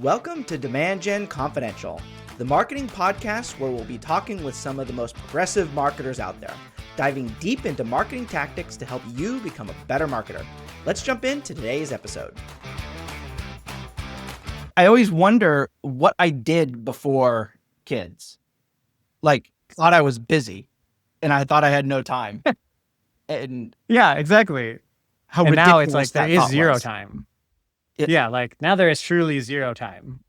Welcome to Demand Gen Confidential, the marketing podcast where we'll be talking with some of the most progressive marketers out there, diving deep into marketing tactics to help you become a better marketer. Let's jump into today's episode. I always wonder what I did before kids. Like, thought I was busy and I thought I had no time. And yeah, exactly. how And now it's ridiculous like there that is thought zero was. time. It- Yeah, like now there is truly zero time.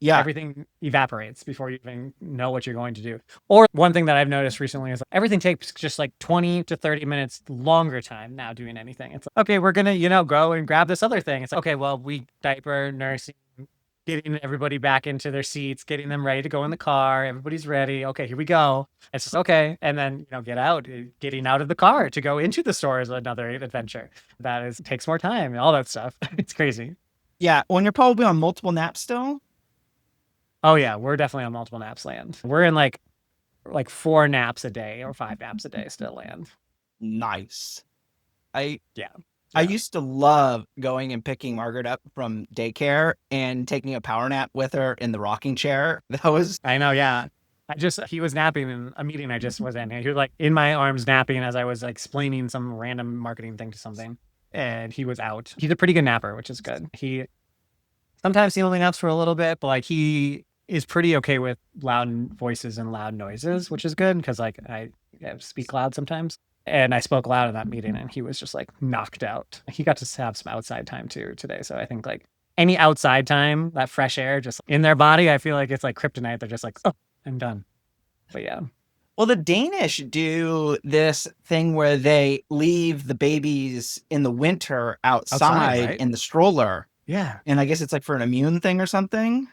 Yeah, Everything evaporates before you even know what you're going to do. Or one thing that I've noticed recently is everything takes just like 20 to 30 minutes longer time now doing anything. It's like, okay, we're going to, go and grab this other thing. It's like, okay, well, we diaper, nursing, getting everybody back into their seats, getting them ready to go in the car. Everybody's ready. Okay, here we go. It's just okay. And then, get out. Getting out of the car to go into the store is another adventure. Takes more time and all that stuff. It's crazy. yeah. When you're probably on multiple naps still. Oh yeah, we're definitely on multiple naps land. We're in like 4 naps a day or 5 naps a day still land. Nice. I Yeah. used to love going and picking Margaret up from daycare and taking a power nap with her in the rocking chair. That was I know, yeah. He was napping in a meeting I just was in. He was like in my arms napping as I was like explaining some random marketing thing to something. And he was out. He's a pretty good napper, which is good. Sometimes he only naps for a little bit, but like he is pretty okay with loud voices and loud noises, which is good because like I speak loud sometimes. And I spoke loud in that meeting and he was just like knocked out. He got to have some outside time too today. So I think like any outside time, that fresh air just in their body, I feel like it's like kryptonite. They're just like, oh, I'm done. But yeah. well, the Danish do this thing where they leave the babies in the winter outside right? in the stroller. Yeah. And I guess it's like for an immune thing or something.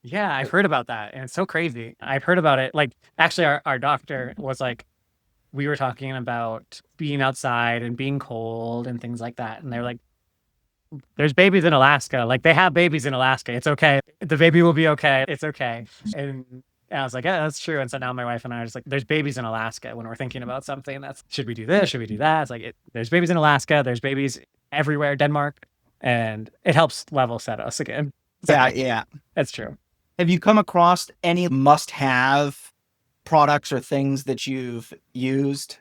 Yeah, I've heard about that. And it's so crazy. I've heard about it. Like actually our doctor was like, we were talking about being outside and being cold and things like that. And they're like, there's babies in Alaska. Like they have babies in Alaska. It's okay. The baby will be okay. It's okay. And I was like, yeah, that's true. And so now my wife and I are just like, there's babies in Alaska when we're thinking about something. Should we do this? Should we do that? It's like, there's babies in Alaska. There's babies everywhere, Denmark. And it helps level set us again. So, Yeah. that's true. Have you come across any must-have products or things that you've used?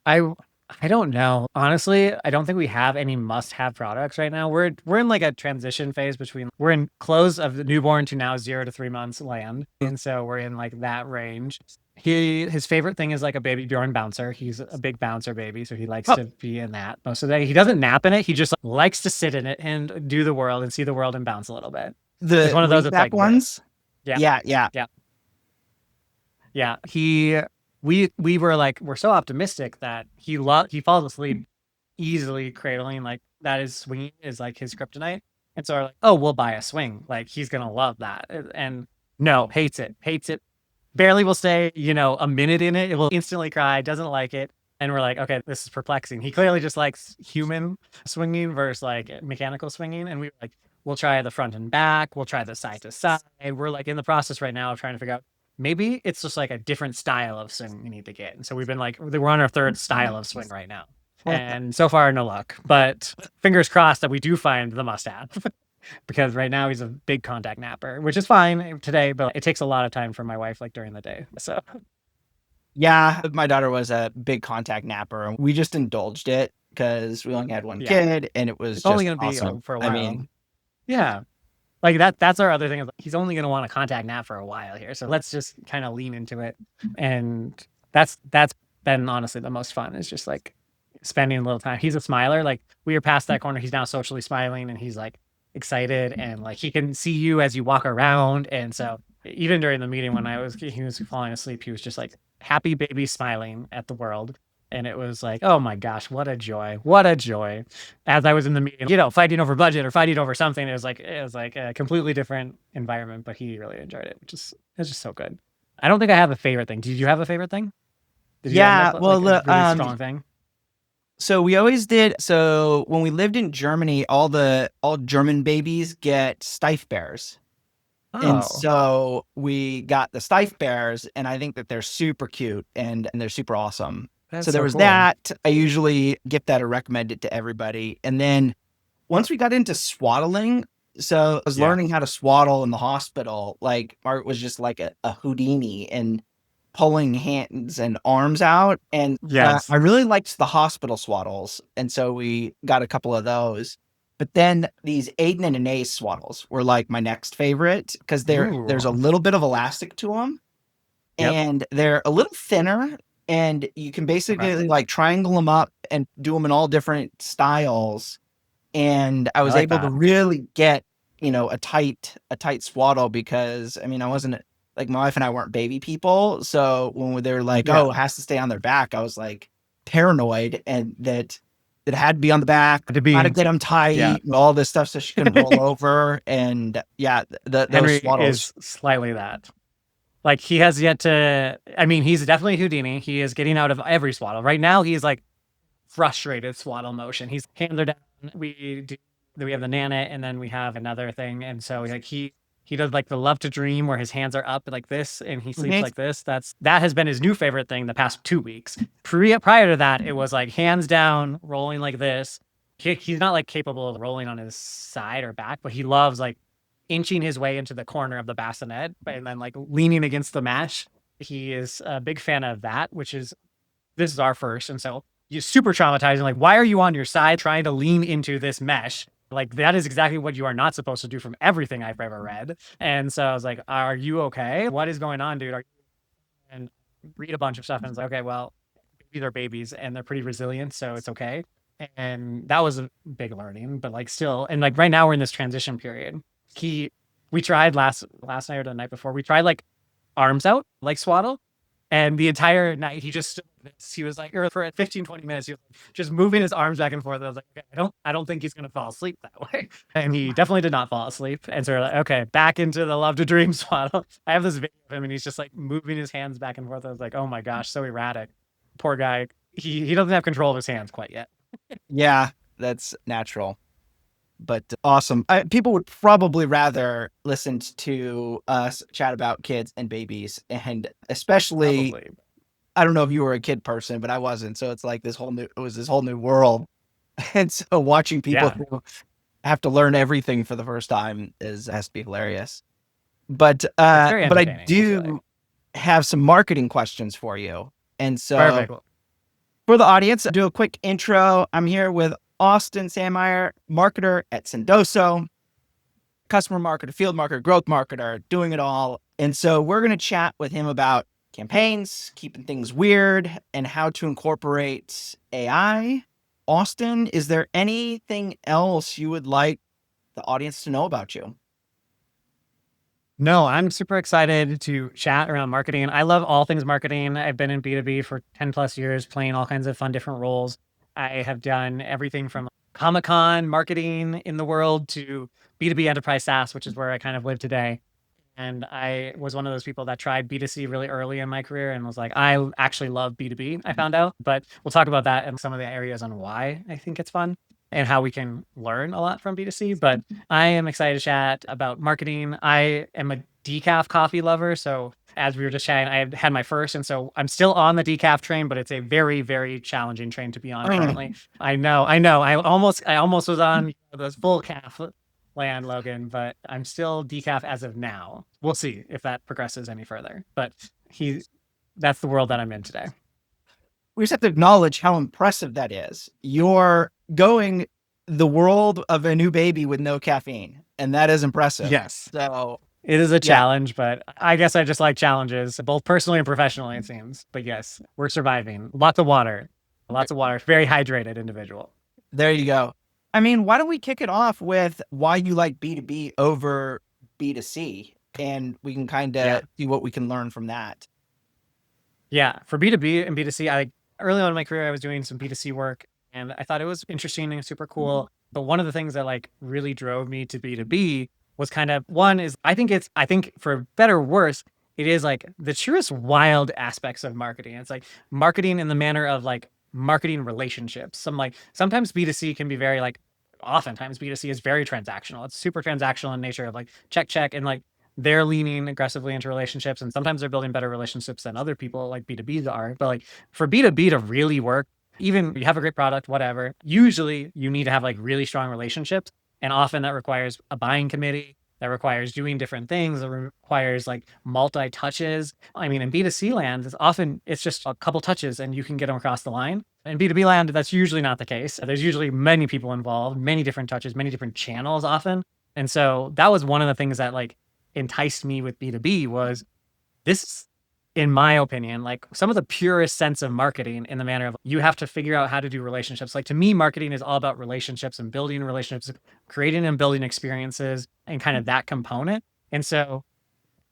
I don't know. Honestly, I don't think we have any must-have products right now. We're in like a transition phase between we're in close of the newborn to now 0 to 3 months land. And so we're in like that range. His favorite thing is like a baby Bjorn bouncer. He's a big bouncer baby, so he likes to be in that most of the day. He doesn't nap in it. He just likes to sit in it and do the world and see the world and bounce a little bit. It's one of those that's like ones. Yeah. We were like, we're so optimistic that he falls asleep easily cradling, like that is swinging is like his kryptonite. And so we're like, oh, we'll buy a swing. Like he's going to love that. And no, hates it. Barely will stay, a minute in it. It will instantly cry, doesn't like it. And we're like, okay, this is perplexing. He clearly just likes human swinging versus like mechanical swinging. And we were like, we'll try the front and back. We'll try the side to side. We're like in the process right now of trying to figure out, maybe it's just like a different style of swing we need to get. And so we've been like, we're on our 3rd style of swing right now. And so far, no luck. But fingers crossed that we do find the must-have. Because right now he's a big contact napper, which is fine today, but it takes a lot of time for my wife, like during the day. So yeah, my daughter was a big contact napper and we just indulged it because we only had one kid and it was only just going to awesome. be for a while. I mean, yeah. Like that's our other thing is he's only going to want a contact nap for a while here. So let's just kind of lean into it. And that's been honestly the most fun is just like spending a little time. He's a smiler. Like we are past that corner. He's now socially smiling and he's like excited and like he can see you as you walk around. And so even during the meeting when he was falling asleep, he was just like happy baby smiling at the world. And it was like, oh my gosh, what a joy. What a joy. As I was in the meeting, fighting over budget or fighting over something, it was like a completely different environment, but he really enjoyed it, it's just so good. I don't think I have a favorite thing. Did you have a favorite thing? Did you have a really strong thing? So we always did. So when we lived in Germany, all German babies get Steiff bears. And so we got the Steiff bears, and I think that they're super cute and they're super awesome. So there was that. I usually gift that or recommend it to everybody. And then once we got into swaddling, so I was Yeah. learning how to swaddle in the hospital. Like Art was just like a Houdini and pulling hands and arms out. And Yes. I really liked the hospital swaddles. And so we got a couple of those. But then these Aiden and Innies swaddles were like my next favorite because there's a Ooh. little bit of elastic to them Yep. and they're a little thinner and you can Okay. basically like triangle them up and do them in all different styles. And I I was like able to that. really get, a tight swaddle because I mean, I wasn't like my wife and I weren't baby people. So when they were like, Yeah. oh, it has to stay on their back, I was like paranoid and that it had to be on the back, To how to be, get them yeah. tight and all this stuff so she couldn't roll over. And yeah, those Henry swaddles. is slightly that. Like he has yet to. I mean, he's definitely Houdini. He is getting out of every swaddle. Right now, he's like frustrated swaddle motion. He's hands are down. We have the Nanit, and then we have another thing. And so like he does like the love to dream where his hands are up like this and he sleeps Mhm. like this. That has been his new favorite thing the past 2 weeks. Prior to that, it was like hands down, rolling like this. He's not like capable of rolling on his side or back, but he loves like inching his way into the corner of the bassinet and then like leaning against the mesh. He is a big fan of that, which is this is our first. And so you're super traumatizing. Like, why are you on your side trying to lean into this mesh? Like, that is exactly what you are not supposed to do from everything I've ever read. And so I was like, are you okay? What is going on, dude? And read a bunch of stuff. And it's like, okay, well, babies are babies and they're pretty resilient. So it's okay. And that was a big learning, but like still, and like right now we're in this transition period. We tried last night or the night before, we tried like arms out, like swaddle. And the entire night, he just stood like this. He was like, or for 15, 20 minutes, he was just moving his arms back and forth. I was like, okay, I don't think he's going to fall asleep that way. And he definitely did not fall asleep. And so we're like, okay, back into the love to dream swaddle. I have this video of him and he's just like moving his hands back and forth. I was like, oh my gosh, so erratic. Poor guy. He doesn't have control of his hands quite yet. Yeah, that's natural. But awesome. People would probably rather listen to us chat about kids and babies, and especially, Probably. I don't know if you were a kid person, but I wasn't. So it's like it was this whole new world. And so watching people Yeah. who have to learn everything for the first time has to be hilarious. But It's very I entertaining, I feel like. do have some marketing questions for you. And so Perfect. for the audience, I'll do a quick intro. I'm here with Austin Sandmeyer, marketer at Sendoso, customer marketer, field marketer, growth marketer, doing it all. And so we're going to chat with him about campaigns, keeping things weird, and how to incorporate AI. Austin, is there anything else you would like the audience to know about you? No, I'm super excited to chat around marketing. I love all things marketing. I've been in B2B for 10 plus years, playing all kinds of fun different roles. I have done everything from Comic-Con marketing in the world to B2B enterprise SaaS, which is where I kind of live today. And I was one of those people that tried B2C really early in my career and was like, I actually love B2B, I found out. But we'll talk about that and some of the areas on why I think it's fun and how we can learn a lot from B2C. But I am excited to chat about marketing. I am a decaf coffee lover. So as we were just chatting, I had my first. And so I'm still on the decaf train, but it's a very, very challenging train to be on currently. I know. I almost was on the full calf land, Logan, but I'm still decaf as of now. We'll see if that progresses any further. But that's the world that I'm in today. We just have to acknowledge how impressive that is. You're going the world of a new baby with no caffeine, and that is impressive. Yes. So It is a yeah, challenge, but I guess I just like challenges, both personally and professionally, it seems. But yes, we're surviving. Lots of water. Lots of water. Very hydrated individual. there you go. I mean, why don't we kick it off with why you like B2B over B2C? And we can kind Yeah. of see what we can learn from that. Yeah. For B2B and B2C, early on in my career, I was doing some B2C work and I thought it was interesting and super cool. But one of the things that like really drove me to B2B was kind of one is I think for better or worse, it is like the truest wild aspects of marketing. It's like marketing in the manner of like marketing relationships. Sometimes B2C can be very like oftentimes B2C is very transactional. It's super transactional in nature of like check and like they're leaning aggressively into relationships and sometimes they're building better relationships than other people like B2Bs are. But like for B2B to really work, Even you have a great product, whatever, usually you need to have like really strong relationships. And often that requires a buying committee, that requires doing different things, that requires like multi touches. I mean, in B2C land, it's just a couple touches and you can get them across the line. In B2B land, that's usually not the case. There's usually many people involved, many different touches, many different channels often. And so that was one of the things that like enticed me with B2B was this, in my opinion, like some of the purest sense of marketing in the manner of you have to figure out how to do relationships. Like to me, marketing is all about relationships and building relationships, creating and building experiences and kind of that component. And so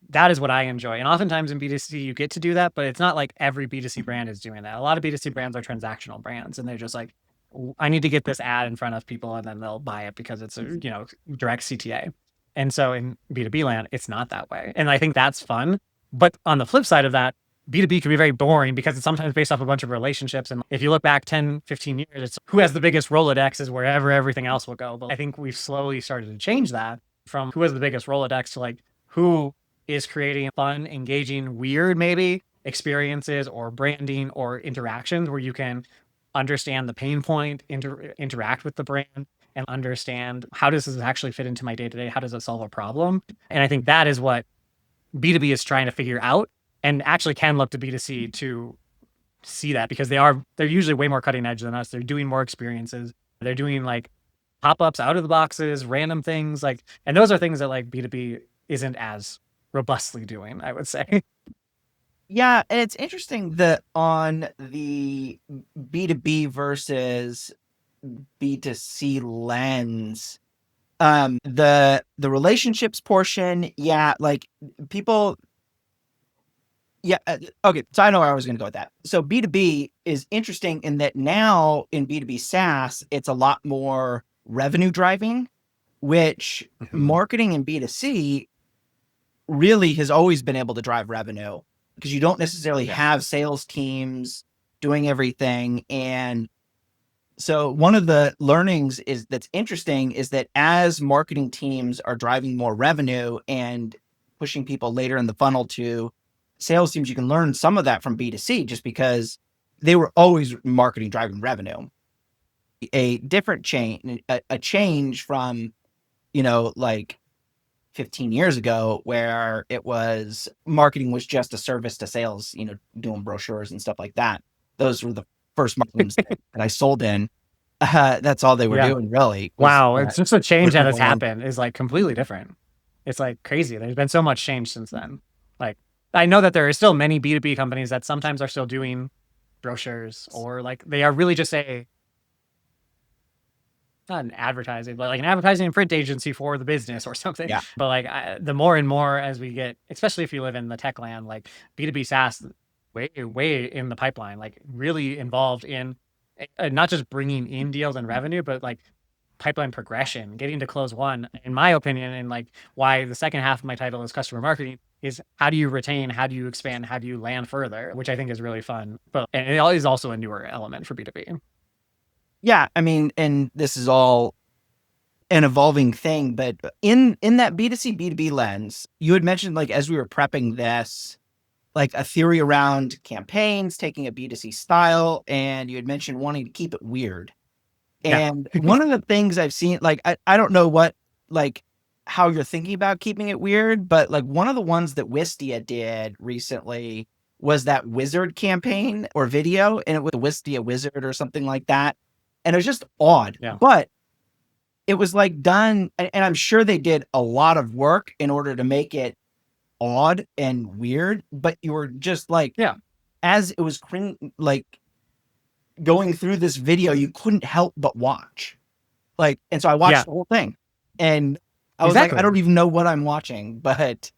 that is what I enjoy. And oftentimes in B2C, you get to do that, but it's not like every B2C brand is doing that. A lot of B2C brands are transactional brands and they're just like, I need to get this ad in front of people and then they'll buy it because it's a, direct CTA. And so in B2B land, it's not that way. And I think that's fun. But on the flip side of that, B2B can be very boring because it's sometimes based off a bunch of relationships. And if you look back 10, 15 years, it's who has the biggest Rolodex is wherever everything else will go. But I think we've slowly started to change that from who has the biggest Rolodex to like who is creating fun, engaging, weird, maybe experiences or branding or interactions where you can understand the pain point, interact with the brand and understand how does this actually fit into my day-to-day? How does it solve a problem? And I think that is what B2B is trying to figure out and actually can look to B2C to see that because they're usually way more cutting edge than us. They're doing more experiences. They're doing like pop-ups out of the boxes, random things like, and those are things that like B2B isn't as robustly doing, I would say. Yeah, and it's interesting that on the B2B versus B2C lens, the relationships portion, yeah, like people, yeah, okay, so I know where I was going to go with that. So B2B is interesting in that now in B2B SaaS, it's a lot more revenue driving, which marketing in B2C really has always been able to drive revenue because you don't necessarily have sales teams doing everything. And so one of the learnings that's interesting is that as marketing teams are driving more revenue and pushing people later in the funnel to sales teams, you can learn some of that from B2C just because they were always marketing driving revenue. A different change, a change from, like 15 years ago where it was marketing was just a service to sales, doing brochures and stuff like that. Those were the first marketings that I sold in. That's all they were doing really. Wow. It's just a change that has happened is like completely different. It's like crazy. There's been so much change since then. Like I know that there are still many B2B companies that sometimes are still doing brochures or like they are really just not an advertising, but like an advertising and print agency for the business or something. Yeah. But like the more and more as we get, especially if you live in the tech land, like B2B SaaS, way in the pipeline, like really involved in not just bringing in deals and revenue, but like pipeline progression, getting to close one, in my opinion, and like why the second half of my title is customer marketing is how do you retain, how do you expand, how do you land further, which I think is really fun. But and it is also a newer element for B2B. Yeah, I mean, and this is all an evolving thing, but in that B2C, B2B lens, you had mentioned like as we were prepping this, like a theory around campaigns, taking a B2C style, and you had mentioned wanting to keep it weird. And one of the things I've seen, like, I don't know how you're thinking about keeping it weird, but like one of the ones that Wistia did recently was that wizard campaign or video, and it was the Wistia wizard or something like that. And it was just odd, but it was like done. And I'm sure they did a lot of work in order to make it odd and weird, but you were just like, as it was like going through this video, you couldn't help but watch. Like, and so I watched the whole thing and I was like, I don't even know what I'm watching, but.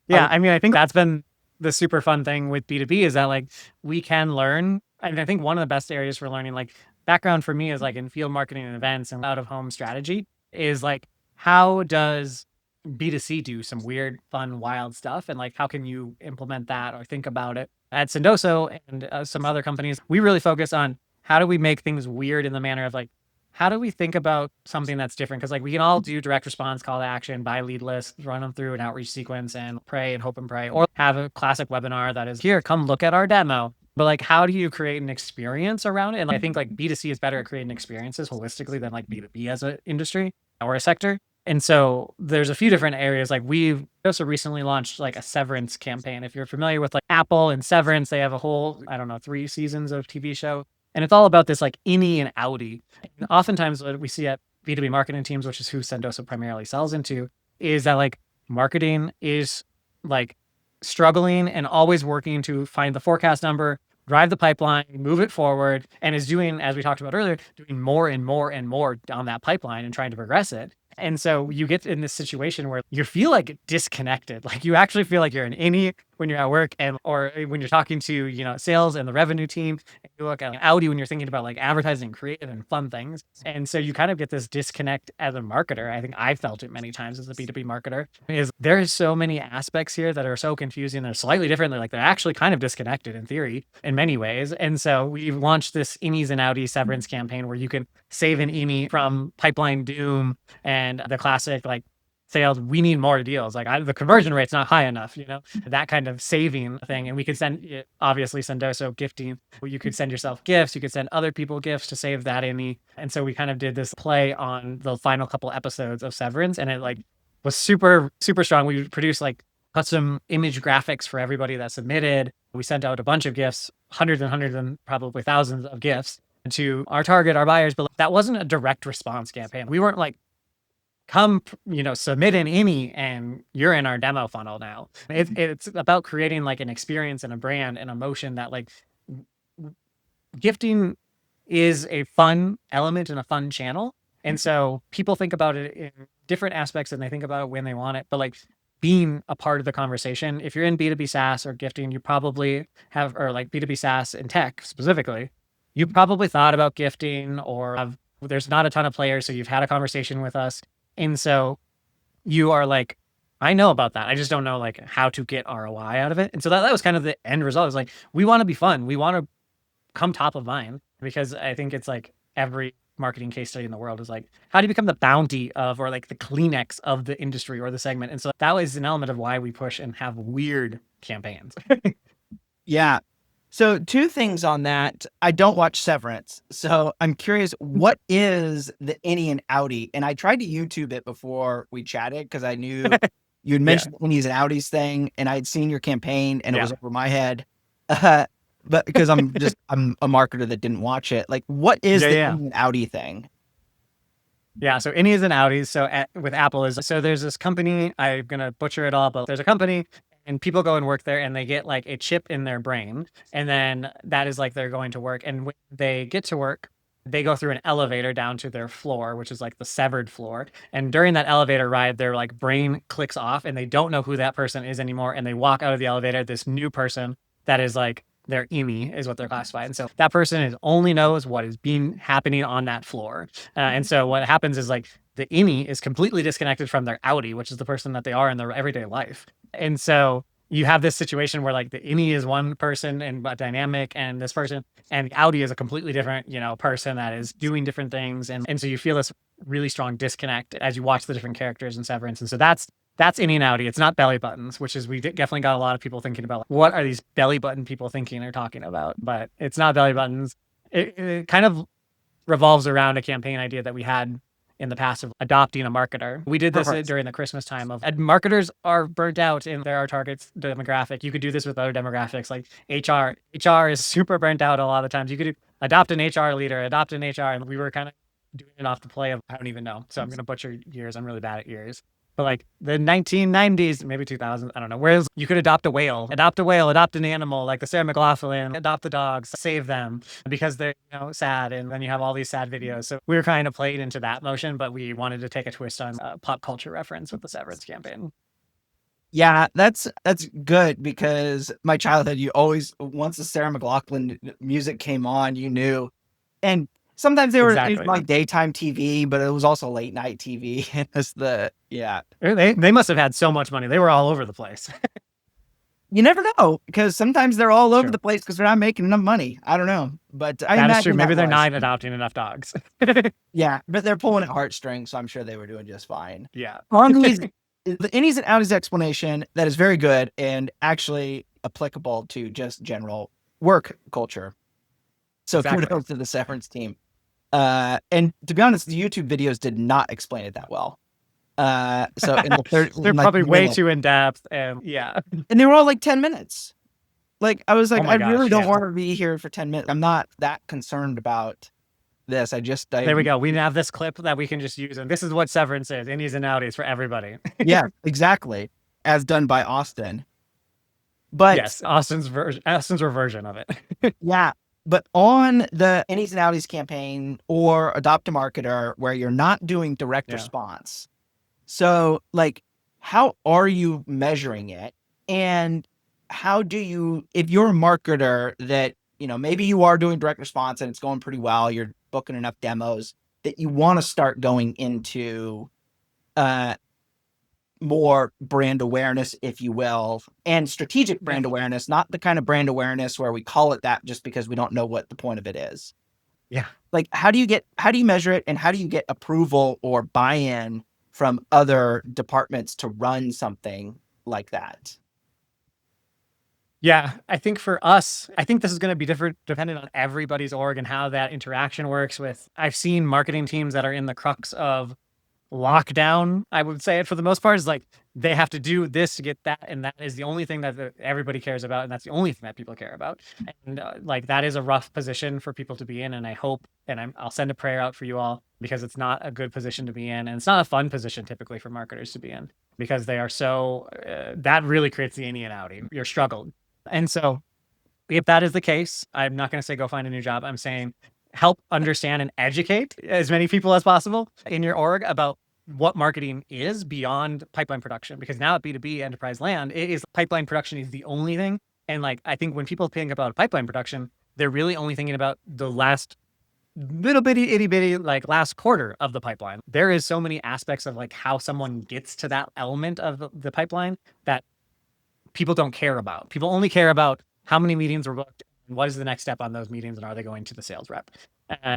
I mean, I think that's been the super fun thing with B2B is that like we can learn. And I think one of the best areas for learning, like background for me is like in field marketing and events and out of home strategy is like, how does B2C do some weird, fun, wild stuff? And like, how can you implement that or think about it? At Sendoso and some other companies, we really focus on how do we make things weird in the manner of like, how do we think about something that's different? Because like we can all do direct response, call to action, buy lead lists, run them through an outreach sequence and pray and hope and pray, or have a classic webinar that is here, come look at our demo. But like, how do you create an experience around it? And I think like B2C is better at creating experiences holistically than like B2B as an industry or a sector. And so there's a few different areas. Like we've also recently launched like a Severance campaign. If you're familiar with like Apple and Severance, they have a whole, I don't know, 3 seasons of TV show. And it's all about this like Innie and Outie. And oftentimes what we see at B2B marketing teams, which is who Sendoso primarily sells into, is that like marketing is like struggling and always working to find the forecast number, drive the pipeline, move it forward, and is doing, as we talked about earlier, doing more and more and more down that pipeline and trying to progress it. And so you get in this situation where you feel like disconnected. Like you actually feel like you're an innie when you're at work and or when you're talking to, you know, sales and the revenue team. And you look at an Audi when you're thinking about like advertising, creative and fun things. And so you kind of get this disconnect as a marketer. I think I felt it many times as a B2B marketer. Is there's so many aspects here that are so confusing. They're slightly different. They're actually kind of disconnected in theory in many ways. And so we've launched this Innies and Outties severance campaign where you can save an innie from pipeline doom and the classic like sales, we need more deals. Like the conversion rate's not high enough, you know, that kind of saving thing. And we could send, obviously Sendoso gifting, you could send yourself gifts, you could send other people gifts to save that innie. And so we kind of did this play on the final couple episodes of Severance, and it like was super, super strong. We produced like custom image graphics for everybody that submitted. We sent out a bunch of gifts, hundreds and hundreds and probably thousands of gifts to our target, our buyers, but that wasn't a direct response campaign. We weren't like, come, you know, submit an innie and you're in our demo funnel now. It's about creating like an experience and a brand and emotion that like gifting is a fun element and a fun channel. And so people think about it in different aspects and they think about it when they want it, but like being a part of the conversation, if you're in B2B SaaS or gifting, you probably have, or like B2B SaaS in tech specifically, you probably thought about gifting or there's not a ton of players. So you've had a conversation with us. And so you are like, I know about that. I just don't know like how to get ROI out of it. And so that was kind of the end result. It was like, we want to be fun. We want to come top of mind, because I think it's like every marketing case study in the world is like, how do you become the bounty of, or like the Kleenex of the industry or the segment? And so that was an element of why we push and have weird campaigns. Yeah. So 2 things on that. I don't watch Severance. So I'm curious, what is the Innie and Outie? And I tried to YouTube it before we chatted because I knew you'd mentioned the Innies and Outies thing, and I had seen your campaign and it was over my head. But because I'm a marketer that didn't watch it. Like, what is the Innie and Outie thing? Yeah, so Innies and Outties. So with Apple is, so there's this company, I'm going to butcher it all, but there's a company and people go and work there and they get like a chip in their brain. And then that is like they're going to work. And when they get to work, they go through an elevator down to their floor, which is like the severed floor. And during that elevator ride, their like brain clicks off and they don't know who that person is anymore. And they walk out of the elevator, this new person that is like their Innie is what they're classified. And so that person only knows what is happening on that floor. And so what happens is like the Innie is completely disconnected from their Outie, which is the person that they are in their everyday life. And so you have this situation where like the Innie is one person and a dynamic, and this person, and the Outie is a completely different, you know, person that is doing different things. And so you feel this really strong disconnect as you watch the different characters in Severance. And so that's Innie and Outie. It's not belly buttons, which is, we definitely got a lot of people thinking about like, what are these belly button people thinking or talking about? But it's not belly buttons. It kind of revolves around a campaign idea that we had in the past of adopting a marketer. We did this during the Christmas time of marketers are burnt out in their target demographic. You could do this with other demographics like HR. HR is super burnt out a lot of the times. You could adopt an HR leader, adopt an HR. And we were kind of doing it off the play of, I don't even know. So I'm going to butcher years. I'm really bad at years. But like the 1990s, maybe 2000s, I don't know. Whereas you could adopt a whale, adopt an animal, like the Sarah McLachlan, adopt the dogs, save them because they're, you know, sad. And then you have all these sad videos. So we were kind of played into that motion, but we wanted to take a twist on pop culture reference with the Severance campaign. Yeah, that's good, because my childhood, you always, once the Sarah McLachlan music came on, you knew. And sometimes they were like daytime TV, but it was also late night TV. It's they must have had so much money. They were all over the place. You never know, because sometimes they're all over the place because they're not making enough money. I don't know, but that is true. Maybe they're not adopting enough dogs. Yeah, but they're pulling at heartstrings, so I'm sure they were doing just fine. Yeah. On the Innies and Outies explanation, that is very good and actually applicable to just general work culture. So Exactly. kudos to the Severance team. And to be honest, the YouTube videos did not explain it that well. So in the third, They're in like probably the way minute, too in depth, and yeah. and they were all like 10 minutes. Like I was Oh like, I my really gosh, don't yeah. want to be here for 10 minutes. I'm not that concerned about this. There we go. We have this clip that we can just use, and this is what Severance is. Innies and Outties for everybody. Yeah, exactly. As done by Austin. But Yes, Austin's version of it. yeah, but on the Innies and Outties campaign or Adopt a Marketer, where you're not doing direct Yeah. response. So like, how are you measuring it? And how do you, if you're a marketer that, you know, maybe you are doing direct response and it's going pretty well, you're booking enough demos that you want to start going into more brand awareness, if you will, and strategic brand awareness, not the kind of brand awareness where we call it that just because we don't know what the point of it is. Yeah. Like, how do you measure it, and how do you get approval or buy-in from other departments to run something like that? Yeah, I think for us, I think this is going to be different dependent on everybody's org and how that interaction works with. I've seen marketing teams that are in the crux of lockdown, I would say it for the most part, is like they have to do this to get that, and that is the only thing that everybody cares about, and that's the only thing that people care about. And like that is a rough position for people to be in, and I hope, and I'll send a prayer out for you all, because it's not a good position to be in, and it's not a fun position typically for marketers to be in, because they are so that really creates the innie and outie. You're struggled. And so if that is the case, I'm not going to say go find a new job. I'm saying help understand and educate as many people as possible in your org about what marketing is beyond pipeline production. Because now at B2B enterprise land, it is pipeline production is the only thing. And like, I think when people think about pipeline production, they're really only thinking about the last little bitty itty bitty like last quarter of the pipeline. There is so many aspects of like how someone gets to that element of the pipeline that people don't care about. People only care about how many meetings were booked, and what is the next step on those meetings, and are they going to the sales rep?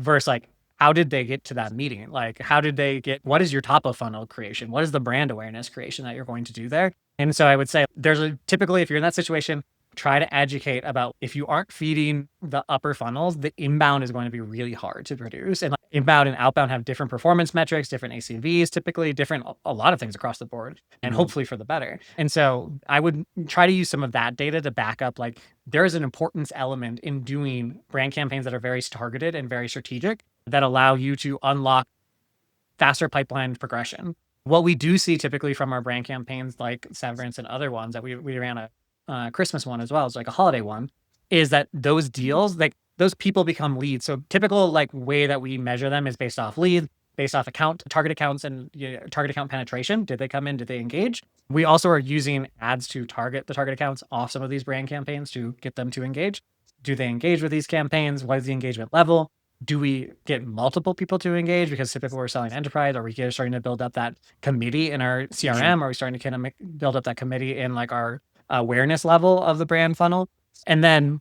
Versus like, how did they get to that meeting? Like, how did they get, what is your top of funnel creation? What is the brand awareness creation that you're going to do there? And so I would say typically, if you're in that situation, try to educate about if you aren't feeding the upper funnels, the inbound is going to be really hard to produce. And like, inbound and outbound have different performance metrics, different ACVs, typically different, a lot of things across the board, and hopefully for the better. And so I would try to use some of that data to back up, like there is an importance element in doing brand campaigns that are very targeted and very strategic that allow you to unlock faster pipeline progression. What we do see typically from our brand campaigns like Severance and other ones that we ran a Christmas one as well as like a holiday one, is that those deals, like those people become leads. So typical like way that we measure them is based off lead, based off target accounts, and target account penetration. Did they come in? Did they engage? We also are using ads to target the target accounts off some of these brand campaigns to get them to engage. Do they engage with these campaigns? What is the engagement level? Do we get multiple people to engage? Because typically we're selling enterprise. Are we starting to build up that committee in our CRM? Are we starting to kind of build up that committee in like our awareness level of the brand funnel? And then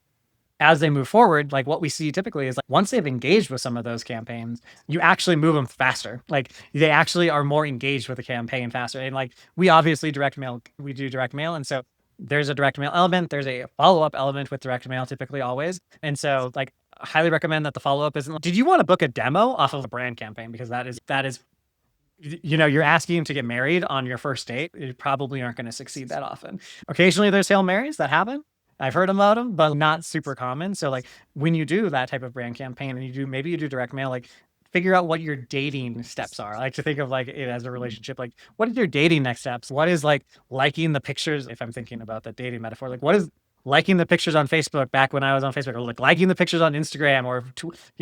as they move forward, like what we see typically is like once they've engaged with some of those campaigns, you actually move them faster. Like they actually are more engaged with the campaign faster. And like we obviously we do direct mail. And so there's a direct mail element. There's a follow-up element with direct mail typically always. And so like I highly recommend that the follow-up isn't, did you want to book a demo off of a brand campaign? Because that is, you know, you're asking to get married on your first date. You probably aren't going to succeed that often. Occasionally there's Hail Marys that happen. I've heard about them, but not super common. So like when you do that type of brand campaign and maybe you do direct mail, like figure out what your dating steps are. I like to think of like it as a relationship. Like what is your dating next steps? What is like liking the pictures? If I'm thinking about the dating metaphor, like what is liking the pictures on Facebook back when I was on Facebook, or like liking the pictures on Instagram, or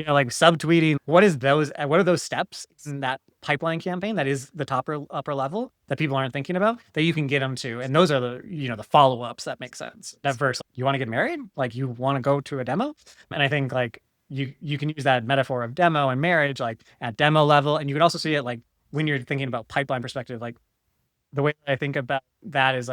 like subtweeting? What are those steps in that pipeline campaign that is the upper level that people aren't thinking about that you can get them to? And those are the follow-ups that make sense. That first, you want to get married, like you want to go to a demo. And I think like you can use that metaphor of demo and marriage like at demo level. And you can also see it like when you're thinking about pipeline perspective. Like the way I think about that is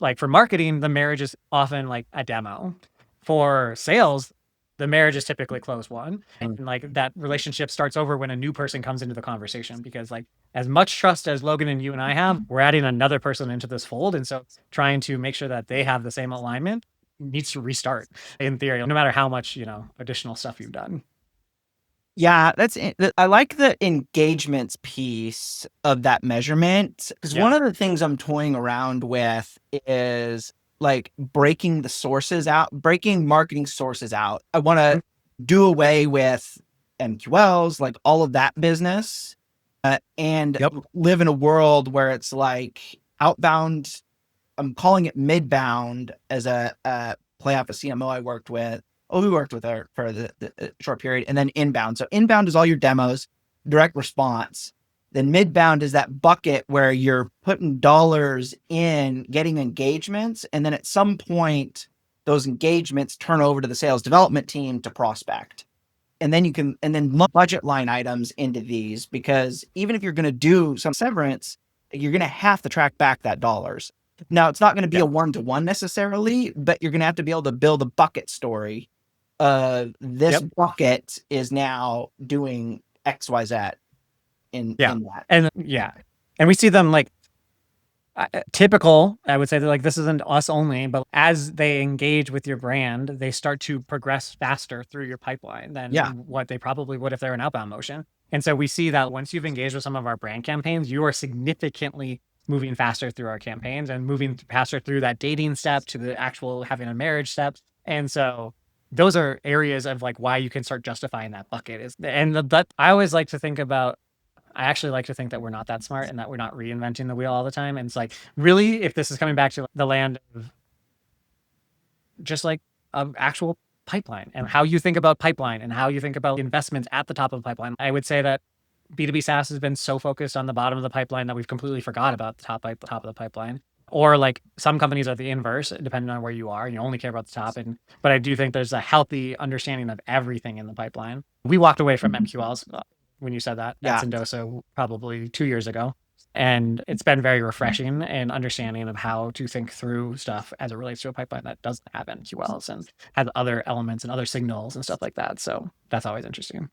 like for marketing, the marriage is often like a demo. For sales, the marriage is typically close one. And like that relationship starts over when a new person comes into the conversation, because like as much trust as Logan and you and I have, we're adding another person into this fold. And so trying to make sure that they have the same alignment needs to restart in theory, no matter how much, additional stuff you've done. Yeah, I like the engagements piece of that measurement, because one of the things I'm toying around with is like breaking marketing sources out. I want to do away with MQLs, like all of that business, and live in a world where it's like outbound. I'm calling it midbound as a play off a CMO I worked with. Oh, we worked with her for the short period, and then inbound. So inbound is all your demos, direct response. Then midbound is that bucket where you're putting dollars in, getting engagements, and then at some point, those engagements turn over to the sales development team to prospect. And then budget line items into these, because even if you're going to do some severance, you're going to have to track back that dollars. Now, it's not going to be a one-to-one necessarily, but you're going to have to be able to build a bucket story. This bucket is now doing XYZ in that. And and we see them like typical. I would say that like this isn't us only, but as they engage with your brand, they start to progress faster through your pipeline than what they probably would if they're an outbound motion. And so we see that once you've engaged with some of our brand campaigns, you are significantly moving faster through our campaigns and moving faster through that dating step to the actual having a marriage step. And so those are areas of like why you can start justifying that bucket I always like to think about, I actually like to think that we're not that smart and that we're not reinventing the wheel all the time. And it's like, really, if this is coming back to the land of just like an actual pipeline and how you think about pipeline and how you think about investments at the top of the pipeline, I would say that B2B SaaS has been so focused on the bottom of the pipeline that we've completely forgot about the top of the pipeline. Or like some companies are the inverse, depending on where you are. You only care about the top. But I do think there's a healthy understanding of everything in the pipeline. We walked away from MQLs when you said that at Sendoso probably 2 years ago. And it's been very refreshing and understanding of how to think through stuff as it relates to a pipeline that doesn't have MQLs and has other elements and other signals and stuff like that. So that's always interesting.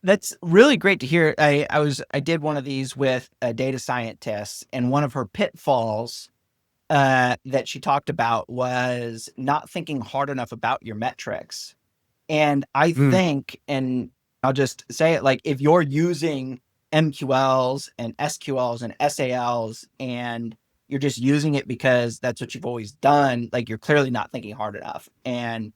That's really great to hear. I did one of these with a data scientist, and one of her pitfalls that she talked about was not thinking hard enough about your metrics. And I think, and I'll just say it, like if you're using MQLs and SQLs and SALs and you're just using it because that's what you've always done, like you're clearly not thinking hard enough. And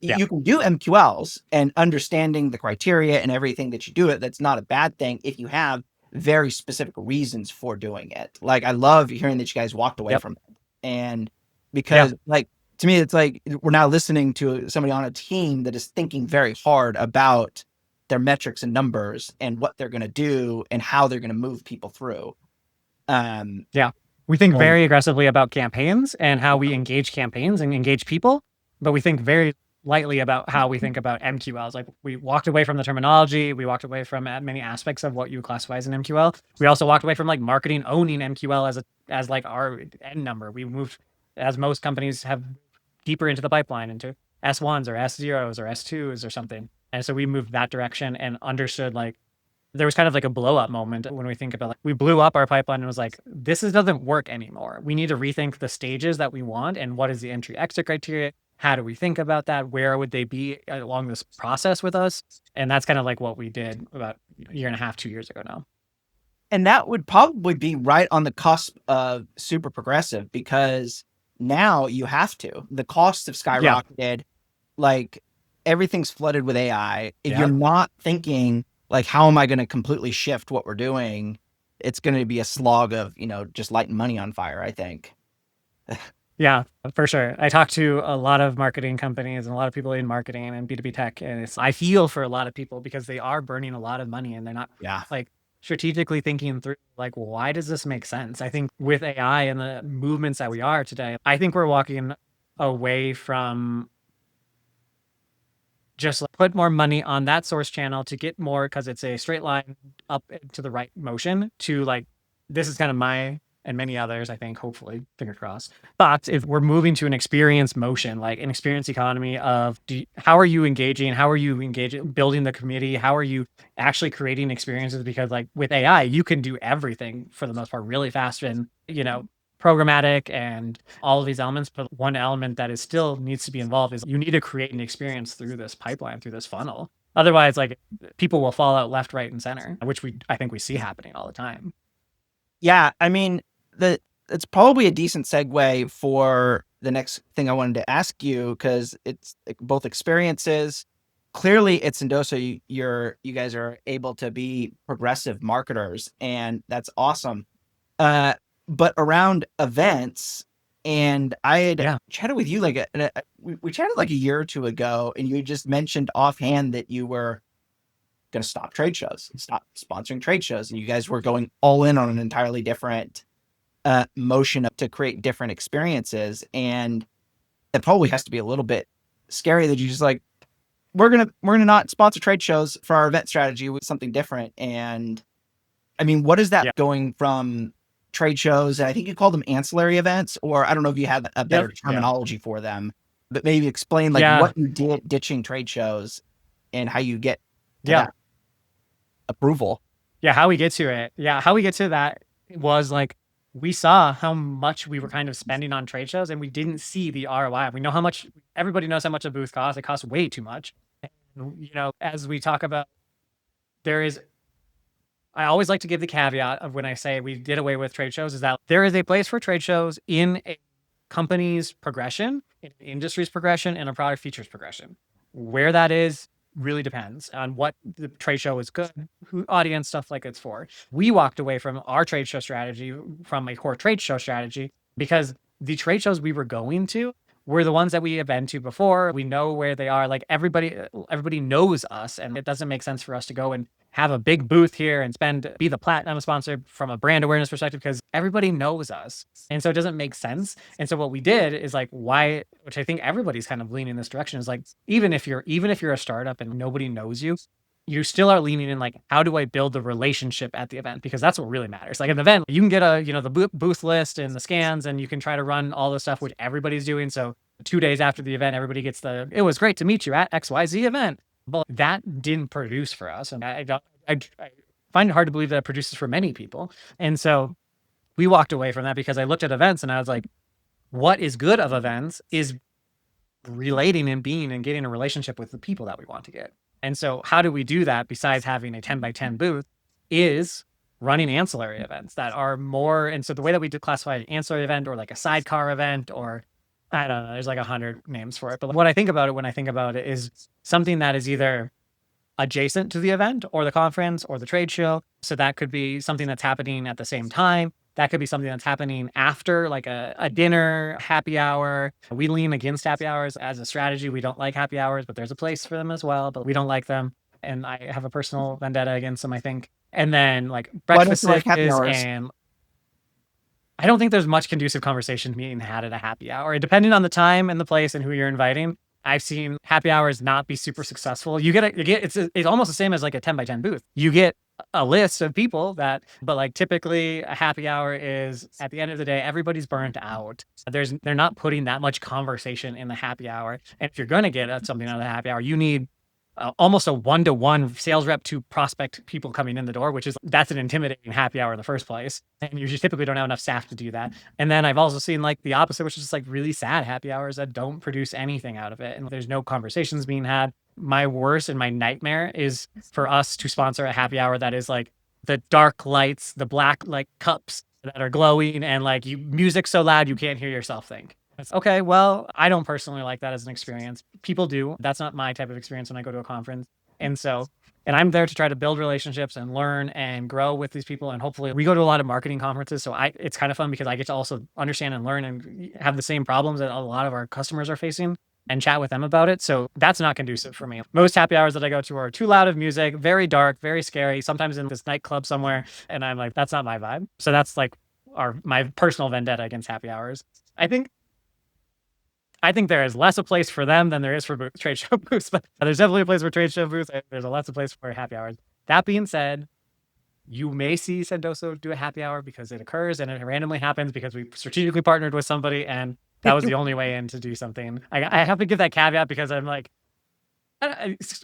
you can do MQLs and understanding the criteria and everything that you do it. That's not a bad thing if you have very specific reasons for doing it. Like I love hearing that you guys walked away from it. And because like, to me, it's like we're now listening to somebody on a team that is thinking very hard about their metrics and numbers and what they're going to do and how they're going to move people through. We think very aggressively about campaigns and how we engage campaigns and engage people, but we think very lightly about how we think about MQLs. Like we walked away from the terminology. We walked away from many aspects of what you would classify as an MQL. We also walked away from like marketing owning MQL as like our end number. We moved, as most companies have, deeper into the pipeline into S1s or S0s or S2s or something. And so we moved that direction and understood like there was kind of like a blow up moment when we think about like we blew up our pipeline and was like, this doesn't work anymore. We need to rethink the stages that we want and what is the entry exit criteria. How do we think about that? Where would they be along this process with us? And that's kind of like what we did about a year and a half, 2 years ago now. And that would probably be right on the cusp of super progressive, because now you have to. The costs have skyrocketed. Like everything's flooded with AI. If you're not thinking like, how am I going to completely shift what we're doing? It's going to be a slog of, just lighting money on fire, I think. Yeah, for sure. I talk to a lot of marketing companies and a lot of people in marketing and B2B tech. And I feel for a lot of people because they are burning a lot of money and they're not like strategically thinking through like, why does this make sense? I think with AI and the movements that we are today, I think we're walking away from just like put more money on that source channel to get more because it's a straight line up to the right motion to like, this is kind of my and many others, I think, hopefully, finger crossed. But if we're moving to an experience motion, like an experience economy of how are you engaging? How are you engaging, building the community? How are you actually creating experiences? Because like with AI, you can do everything for the most part really fast and, programmatic and all of these elements. But one element that is still needs to be involved is you need to create an experience through this pipeline, through this funnel. Otherwise, like people will fall out left, right, and center, which I think we see happening all the time. Yeah, I mean, it's probably a decent segue for the next thing I wanted to ask you, because it's both experiences. Clearly, at Sendoso, you guys are able to be progressive marketers, and that's awesome. But around events, and I had chatted with you we chatted like a year or two ago, and you just mentioned offhand that you were going to stop trade shows, stop sponsoring trade shows, and you guys were going all in on an entirely different motion to create different experiences. And it probably has to be a little bit scary that you just like, we're gonna not sponsor trade shows for our event strategy with something different. And I mean, what is that going from trade shows? And I think you call them ancillary events, or I don't know if you have a better terminology for them, but maybe explain like what you did ditching trade shows and how you get to that approval. How we get to it. How we get to that was like, we saw how much we were kind of spending on trade shows and we didn't see the ROI. We know how much, everybody knows how much a booth costs. It costs way too much. And, you know, as we talk about, I always like to give the caveat of when I say we did away with trade shows is that there is a place for trade shows in a company's progression, in an industry's progression, and a product features progression. Where that is really depends on what the trade show is good, who audience stuff like it's for. We walked away from our trade show strategy, from a core trade show strategy, because the trade shows we were going to were the ones that we have been to before. We know where they are. Like everybody knows us, and it doesn't make sense for us to go and have a big booth here and be the platinum sponsor from a brand awareness perspective, because everybody knows us. And so it doesn't make sense. And so what we did is like, which I think everybody's kind of leaning in this direction, is like, even if you're a startup and nobody knows you, you still are leaning in like, how do I build the relationship at the event? Because that's what really matters. Like at an event, you can get the booth list and the scans, and you can try to run all the stuff which everybody's doing. So 2 days after the event, everybody gets it was great to meet you at XYZ event. But that didn't produce for us. And I find it hard to believe that it produces for many people. And so we walked away from that because I looked at events and I was like, what is good of events is relating and being and getting a relationship with the people that we want to get. And so how do we do that besides having a 10x10 booth is running ancillary events that are more. And so the way that we did classify an ancillary event or like a sidecar event, or I don't know, there's like 100 names for it. But what I think about it when I think about it is something that is either adjacent to the event or the conference or the trade show. So that could be something that's happening at the same time. That could be something that's happening after, like a dinner, happy hour. We lean against happy hours as a strategy. We don't like happy hours, but there's a place for them as well, but we don't like them. And I have a personal vendetta against them, I think. And then like breakfast and I don't think there's much conducive conversation being had at a happy hour. Depending on the time and the place and who you're inviting, I've seen happy hours not be super successful. It's almost the same as like a 10x10 booth. You get a list of people but like typically a happy hour is at the end of the day, everybody's burnt out. They're not putting that much conversation in the happy hour. And if you're going to get something out of the happy hour, you need almost a 1-to-1 sales rep to prospect people coming in the door, that's an intimidating happy hour in the first place. And you just typically don't have enough staff to do that. And then I've also seen like the opposite, which is just like really sad happy hours that don't produce anything out of it. And there's no conversations being had. My worst and my nightmare is for us to sponsor a happy hour that is like the dark lights, the black like cups that are glowing, and like music so loud you can't hear yourself think. Okay, well, I don't personally like that as an experience. People do. That's not my type of experience when I go to a conference. And I'm there to try to build relationships and learn and grow with these people. And hopefully we go to a lot of marketing conferences. So it's kind of fun because I get to also understand and learn and have the same problems that a lot of our customers are facing and chat with them about it. So that's not conducive for me. Most happy hours that I go to are too loud of music, very dark, very scary, sometimes in this nightclub somewhere. And I'm like, that's not my vibe. So that's like my personal vendetta against happy hours. I think there is less a place for them than there is for trade show booths, but there's definitely a place for trade show booths. There's a less a place for happy hours. That being said, you may see Sendoso do a happy hour because it occurs and it randomly happens because we strategically partnered with somebody and that was the only way in to do something. I have to give that caveat because I'm like,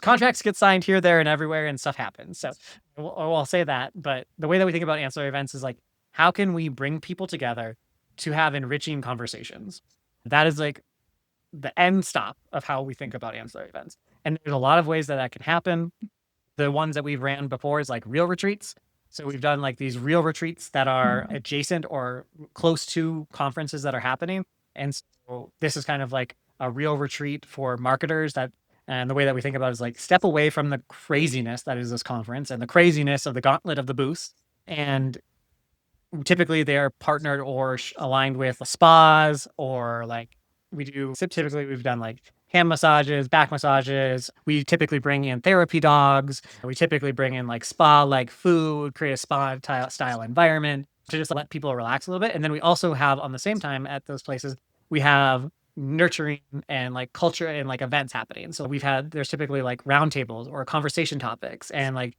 contracts get signed here, there, and everywhere, and stuff happens. So I'll say that. But the way that we think about ancillary events is like, how can we bring people together to have enriching conversations. That is like the end stop of how we think about ancillary events. And there's a lot of ways that that can happen. The ones that we've ran before is like real retreats. So we've done like these real retreats that are adjacent or close to conferences that are happening. And so this is kind of like a real retreat for marketers that, and the way that we think about it is like step away from the craziness that is this conference and the craziness of the gauntlet of the booths. And typically they're partnered or aligned with spas, or like typically we've done like hand massages, back massages. We typically bring in therapy dogs. We typically bring in like spa like food, create a spa style environment to just let people relax a little bit. And then we also have on the same time at those places, we have nurturing and like culture and like events happening. So there's typically like roundtables or conversation topics. And like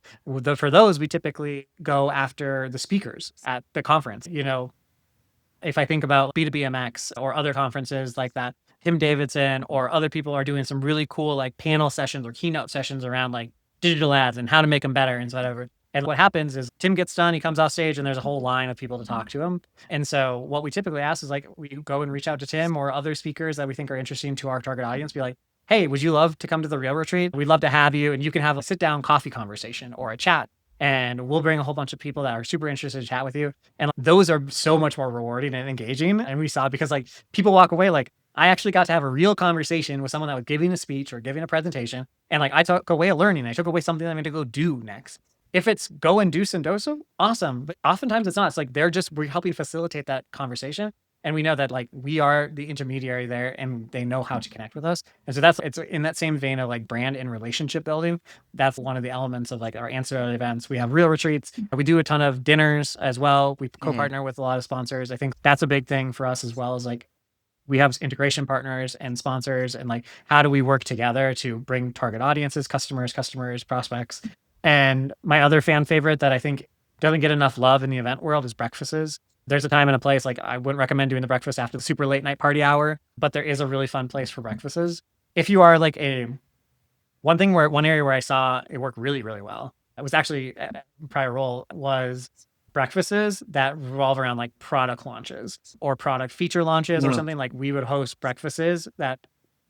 for those, we typically go after the speakers at the conference. You know, if I think about B2BMX or other conferences like that, Tim Davidson or other people are doing some really cool like panel sessions or keynote sessions around like digital ads and how to make them better and whatever. And what happens is Tim gets done, he comes off stage, and there's a whole line of people to talk to him. And so what we typically ask is like, we go and reach out to Tim or other speakers that we think are interesting to our target audience, be like, hey, would you love to come to the real retreat? We'd love to have you, and you can have a sit down coffee conversation or a chat. And we'll bring a whole bunch of people that are super interested to chat with you. And those are so much more rewarding and engaging. And we saw because like people walk away like, I actually got to have a real conversation with someone that was giving a speech or giving a presentation. And like I took away a learning. I took away something I'm going to go do next. If it's go and do Sendoso, awesome. But oftentimes it's not. It's like we're helping facilitate that conversation. And we know that like we are the intermediary there and they know how to connect with us. And so it's in that same vein of like brand and relationship building. That's one of the elements of like our ancillary events. We have real retreats. We do a ton of dinners as well. We co-partner with a lot of sponsors. I think that's a big thing for us as well, as like we have integration partners and sponsors, and like how do we work together to bring target audiences, customers, prospects. And my other fan favorite that I think doesn't get enough love in the event world is breakfasts. There's a time and a place, like I wouldn't recommend doing the breakfast after the super late night party hour, but there is a really fun place for breakfasts. If you are like one area where I saw it work really, really well, it was actually a prior role, was breakfasts that revolve around like product launches or product feature launches or something. Like we would host breakfasts that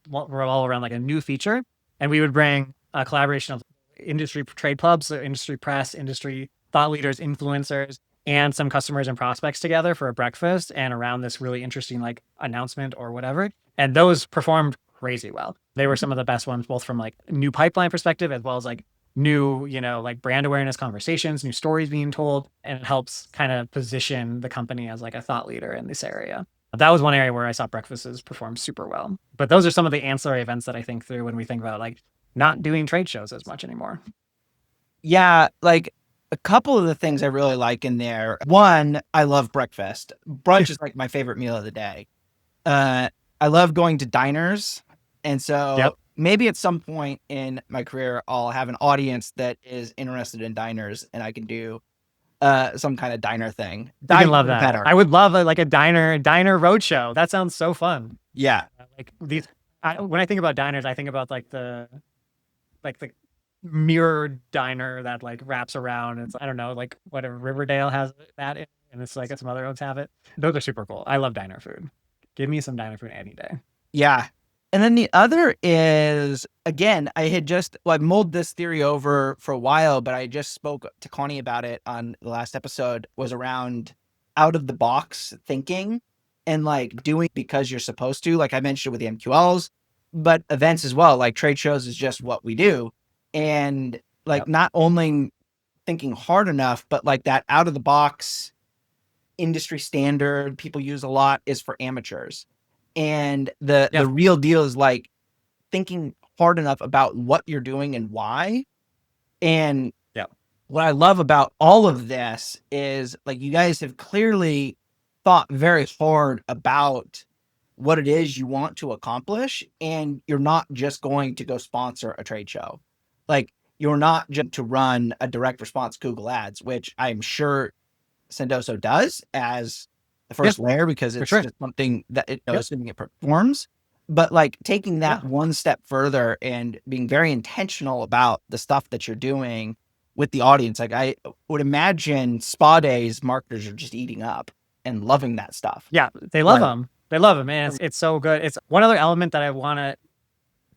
revolve around like a new feature, and we would bring a collaboration of industry trade clubs, so industry press, industry thought leaders, influencers, and some customers and prospects together for a breakfast and around this really interesting like announcement or whatever. And those performed crazy well. They were some of the best ones, both from like new pipeline perspective, as well as like new, like brand awareness conversations, new stories being told. And it helps kind of position the company as like a thought leader in this area. That was one area where I saw breakfasts perform super well. But those are some of the ancillary events that I think through when we think about like not doing trade shows as much anymore. Yeah, like a couple of the things I really like in there. One, I love breakfast. Brunch is like my favorite meal of the day. I love going to diners. And so maybe at some point in my career, I'll have an audience that is interested in diners and I can do some kind of diner thing. I love that. Better. I would love like a diner roadshow. That sounds so fun. Yeah. Like when I think about diners, I think about like the mirror diner that like wraps around. It's, I don't know, like whatever Riverdale has that in, and it's like some other ones have it. Those are super cool. I love diner food. Give me some diner food any day. Yeah. And then the other is, again, I had just mulled this theory over for a while, but I just spoke to Connie about it on the last episode, was around out of the box thinking and like doing because you're supposed to, like I mentioned with the MQLs, but events as well, like trade shows is just what we do. And like not only thinking hard enough, but like that out of the box industry standard people use a lot is for amateurs. And the real deal is like thinking hard enough about what you're doing and why. And what I love about all of this is like you guys have clearly thought very hard about what it is you want to accomplish. And you're not just going to go sponsor a trade show. Like you're not just to run a direct response Google ads, which I'm sure Sendoso does as the first layer because it's just something that it knows assuming it performs. But like taking that one step further and being very intentional about the stuff that you're doing with the audience. Like I would imagine spa days marketers are just eating up. and loving that stuff. Yeah, they love them. They love them, and it's so good. It's one other element that I want to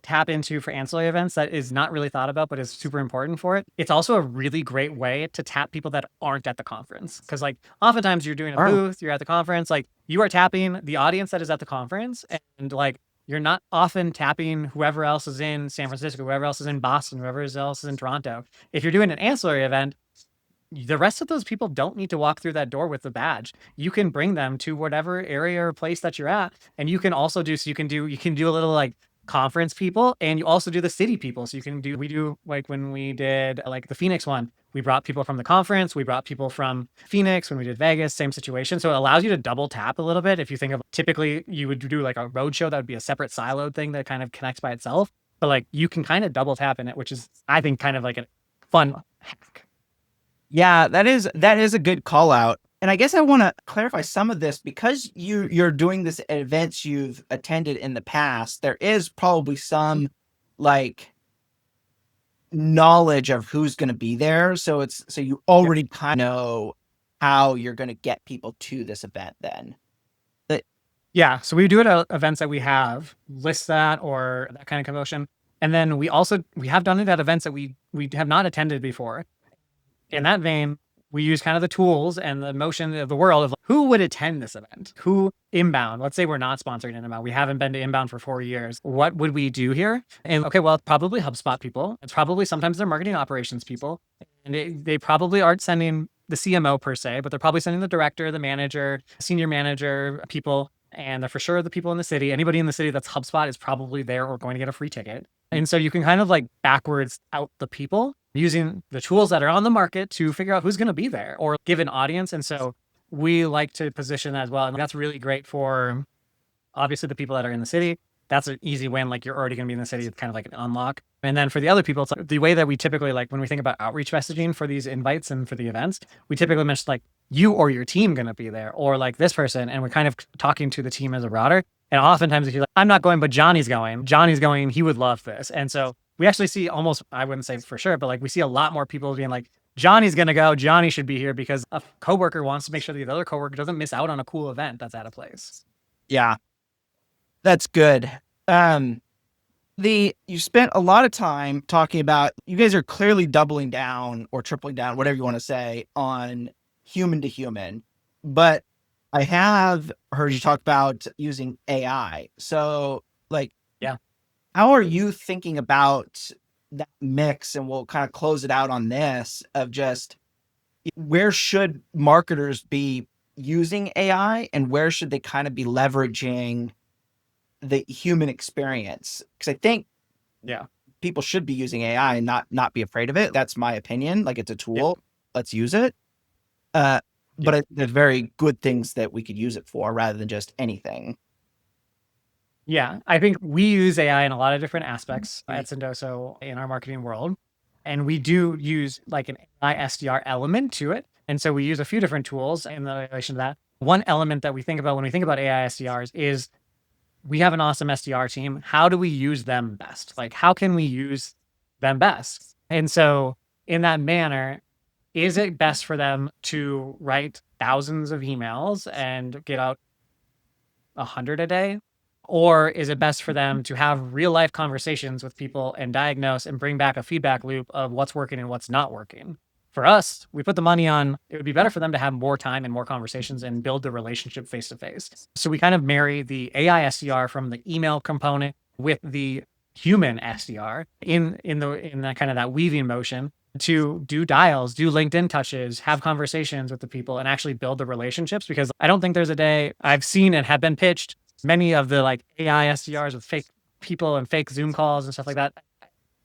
tap into for ancillary events that is not really thought about, but is super important for it. It's also a really great way to tap people that aren't at the conference. Because like oftentimes you're doing a booth, you're at the conference, like you are tapping the audience that is at the conference, and like you're not often tapping whoever else is in San Francisco, whoever else is in Boston, whoever else is in Toronto. If you're doing an ancillary event, the rest of those people don't need to walk through that door with the badge. You can bring them to whatever area or place that you're at. And you can also do, so you can do a little like conference people, and you also do the city people. So we do like when we did like the Phoenix one, we brought people from the conference, we brought people from Phoenix. When we did Vegas, same situation. So it allows you to double tap a little bit. If you think of, typically you would do like a road show, that would be a separate siloed thing that kind of connects by itself. But like you can kind of double tap in it, which is, I think, kind of like a fun hack. Yeah, that is a good call out. And I guess I want to clarify some of this, because you're doing this at events you've attended in the past. There is probably some like knowledge of who's going to be there. So you already kind of know how you're going to get people to this event then. Yeah. So we do it at events that we have, list that or that kind of commotion. And then we have done it at events that we have not attended before. In that vein, we use kind of the tools and the motion of the world of like, who would attend this event? Who inbound? Let's say we're not sponsoring an inbound. We haven't been to inbound for 4 years. What would we do here? And okay, well, it's probably HubSpot people. It's probably sometimes they're marketing operations people. And they probably aren't sending the CMO per se, but they're probably sending the director, the manager, senior manager people. And they're for sure the people in the city. Anybody in the city that's HubSpot is probably there or going to get a free ticket. And so you can kind of like backwards out the people using the tools that are on the market to figure out who's going to be there or give an audience. And so we like to position that as well. And that's really great for obviously the people that are in the city. That's an easy win. Like you're already going to be in the city. It's kind of like an unlock. And then for the other people, it's like the way that we typically, like when we think about outreach messaging for these invites and for the events, we typically mention like you or your team going to be there, or like this person. And we're kind of talking to the team as a router. And oftentimes if you're like, I'm not going, but Johnny's going, he would love this. And so we actually see almost, I wouldn't say for sure, but like we see a lot more people being like, Johnny's going to go, Johnny should be here, because a coworker wants to make sure the other coworker doesn't miss out on a cool event that's at a place. Yeah, that's good. You spent a lot of time talking about, you guys are clearly doubling down or tripling down, whatever you want to say, on human to human, but I have heard you talk about using AI. So like, yeah, how are you thinking about that mix? And we'll kind of close it out on this of just where should marketers be using AI and where should they kind of be leveraging the human experience? Because I think people should be using AI and not be afraid of it. That's my opinion. Like, it's a tool. Let's use it. But there's very good things that we could use it for rather than just anything. Yeah, I think we use AI in a lot of different aspects at Sendoso in our marketing world. And we do use like an AI SDR element to it. And so we use a few different tools in relation to that. One element that we think about when we think about AI SDRs is we have an awesome SDR team. How do we use them best? Like, how can we use them best? And so in that manner, is it best for them to write thousands of emails and get out 100 a day? Or is it best for them to have real life conversations with people and diagnose and bring back a feedback loop of what's working and what's not working? For us, we put the money on, it would be better for them to have more time and more conversations and build the relationship face to face. So we kind of marry the AI SDR from the email component with the human SDR in that kind of that weaving motion to do dials, do LinkedIn touches, have conversations with the people and actually build the relationships. Because I don't think there's a day I've seen and have been pitched many of the like AI SDRs with fake people and fake Zoom calls and stuff like that.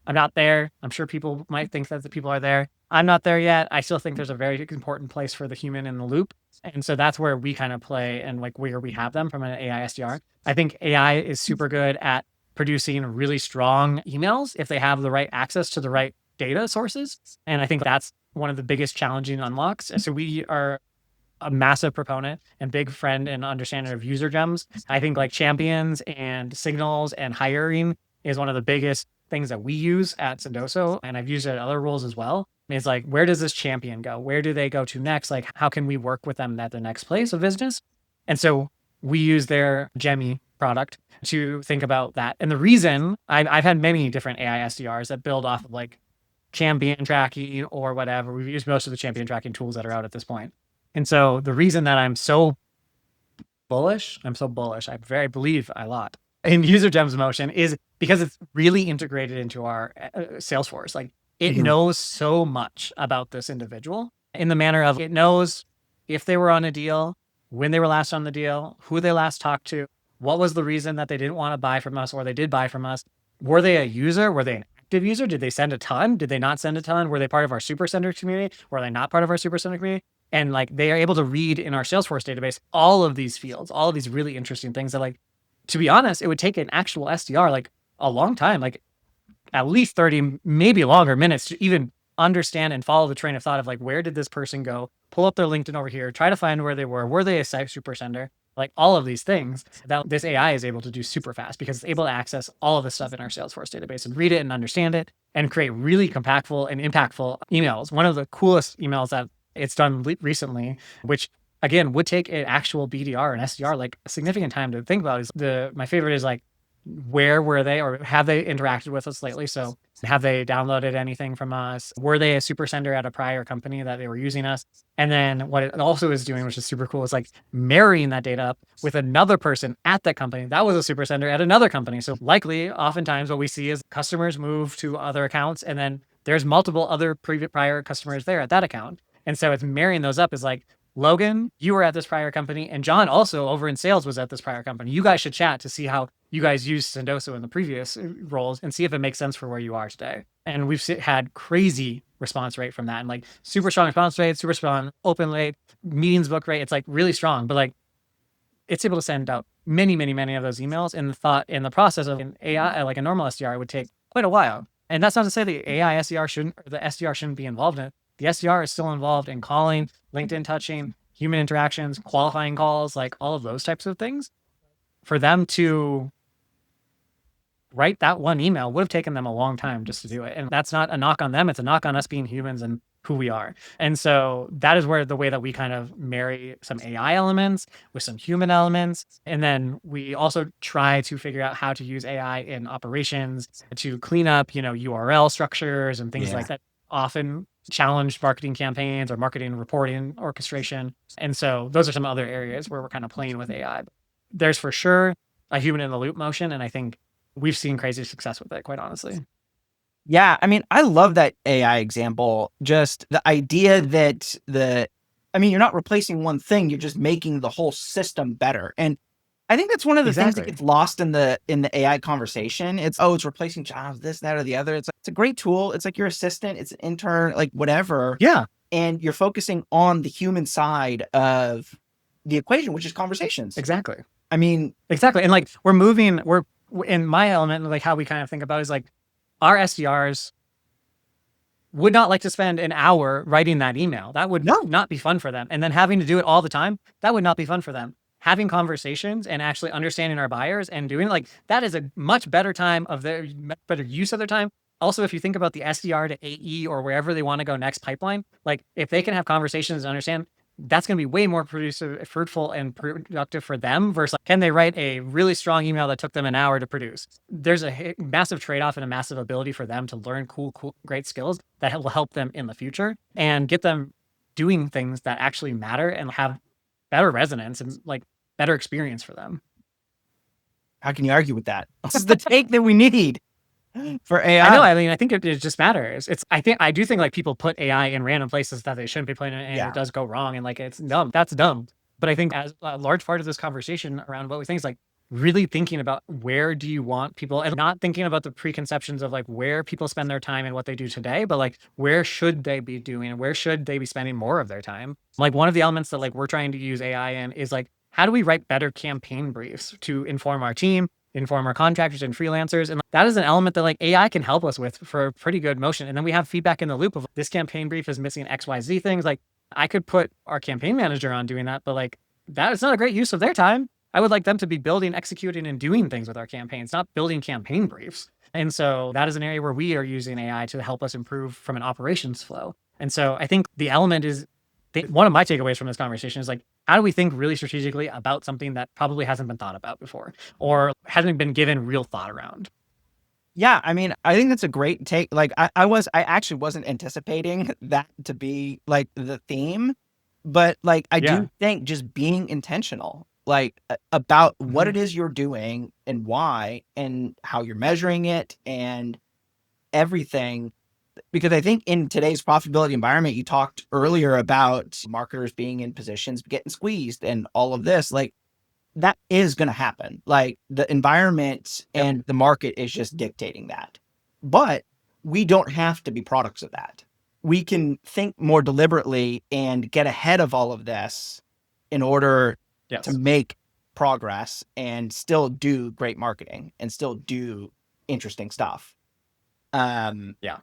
I'm not there. I'm sure people might think that the people are there. I'm not there yet. I still think there's a very important place for the human in the loop. And so that's where we kind of play and like where we have them from an AI SDR. I think AI is super good at producing really strong emails if they have the right access to the right data sources. And I think that's one of the biggest challenging unlocks. So we are a massive proponent and big friend and understander of user gems. I think like champions and signals and hiring is one of the biggest things that we use at Sendoso. And I've used it at other roles as well. is like, where does this champion go? Where do they go to next? Like, how can we work with them at the next place of business? And so we use their Gemmy product to think about that. And the reason I've had many different AI SDRs that build off of like champion tracking or whatever. We've used most of the champion tracking tools that are out at this point. And so the reason that I'm so bullish, I believe a lot in user gems motion is because it's really integrated into our Salesforce. Like it knows so much about this individual in the manner of it knows if they were on a deal, when they were last on the deal, who they last talked to, what was the reason that they didn't want to buy from us or they did buy from us. Were they a user? Were they an active user? Did they send a ton? Did they not send a ton? Were they part of our Supercenter community? Were they not part of our Supercenter community? And like they are able to read in our Salesforce database all of these fields, all of these really interesting things that, like, to be honest, it would take an actual SDR like a long time, like at least 30, maybe longer minutes to even understand and follow the train of thought of like, where did this person go? Pull up their LinkedIn over here, try to find where they were. Were they a Supercenter? Like all of these things that this AI is able to do super fast because it's able to access all of the stuff in our Salesforce database and read it and understand it and create really compactful and impactful emails. One of the coolest emails that it's done recently, which again would take an actual BDR and SDR like a significant time to think about, is my favorite is like, where were they or have they interacted with us lately? So have they downloaded anything from us? Were they a super sender at a prior company that they were using us? And then what it also is doing, which is super cool, is like marrying that data up with another person at that company that was a super sender at another company. So likely, oftentimes what we see is customers move to other accounts and then there's multiple other prior customers there at that account. And so it's marrying those up is like, Logan, you were at this prior company, and John also over in sales was at this prior company. You guys should chat to see how you guys used Sendoso in the previous roles and see if it makes sense for where you are today. And we've had crazy response rate from that, and like super strong response rate, super strong open rate, meetings book rate. It's like really strong, but like it's able to send out many of those emails. And in the process of an AI, like a normal SDR, would take quite a while. And that's not to say the AI SDR shouldn't, or the SDR shouldn't be involved in it. The SDR is still involved in calling, LinkedIn touching, human interactions, qualifying calls, like all of those types of things. For them to write that one email would have taken them a long time just to do it. And that's not a knock on them. It's a knock on us being humans and who we are. And so that is where the way that we kind of marry some AI elements with some human elements. And then we also try to figure out how to use AI in operations to clean up, URL structures and things like that. Often challenge marketing campaigns or marketing reporting orchestration. And so those are some other areas where we're kind of playing with AI. There's for sure a human in the loop motion. And I think we've seen crazy success with it, quite honestly. Yeah. I mean, I love that AI example. Just the idea that you're not replacing one thing, you're just making the whole system better. And I think that's one of the things that gets lost in the AI conversation. It's replacing jobs, this, that, or the other. It's a great tool. It's like your assistant, it's an intern, like whatever. Yeah. And you're focusing on the human side of the equation, which is conversations. Exactly. I mean, exactly. And like we're in my element, like how we kind of think about it is like our SDRs would not like to spend an hour writing that email. That would not be fun for them. And then having to do it all the time, that would not be fun for them. Having conversations and actually understanding our buyers and doing like that is a much better better use of their time. Also, if you think about the SDR to AE or wherever they want to go next pipeline, like if they can have conversations and understand, that's going to be way more fruitful and productive for them versus like, can they write a really strong email that took them an hour to produce? There's a massive trade-off and a massive ability for them to learn cool, great skills that will help them in the future and get them doing things that actually matter and have better resonance and like better experience for them. How can you argue with that? This is the take that we need for AI. I know. I mean, I think it just matters. I do think like people put AI in random places that they shouldn't be putting it, and it does go wrong. And like, it's dumb. That's dumb. But I think as a large part of this conversation around what we think is like really thinking about where do you want people, and not thinking about the preconceptions of like where people spend their time and what they do today, but like where should they be doing and where should they be spending more of their time? Like one of the elements that like we're trying to use AI in is like, how do we write better campaign briefs to inform our team, inform our contractors and freelancers? And that is an element that like AI can help us with for a pretty good motion. And then we have feedback in the loop of this campaign brief is missing XYZ things. Like I could put our campaign manager on doing that, but like that is not a great use of their time. I would like them to be building, executing, and doing things with our campaigns, not building campaign briefs. And so that is an area where we are using AI to help us improve from an operations flow. And so I think the element is one of my takeaways from this conversation is like, how do we think really strategically about something that probably hasn't been thought about before or hasn't been given real thought around? Yeah, I mean, I think that's a great take. Like I actually wasn't anticipating that to be like the theme, but like I Yeah. do think just being intentional, like about what Mhm. it is you're doing and why and how you're measuring it and everything. Because I think in today's profitability environment, you talked earlier about marketers being in positions getting squeezed and all of this. Like that is going to happen. Like the environment Yep. and the market is just dictating that. But we don't have to be products of that. We can think more deliberately and get ahead of all of this in order to Yes. make progress and still do great marketing and still do interesting stuff. Yeah.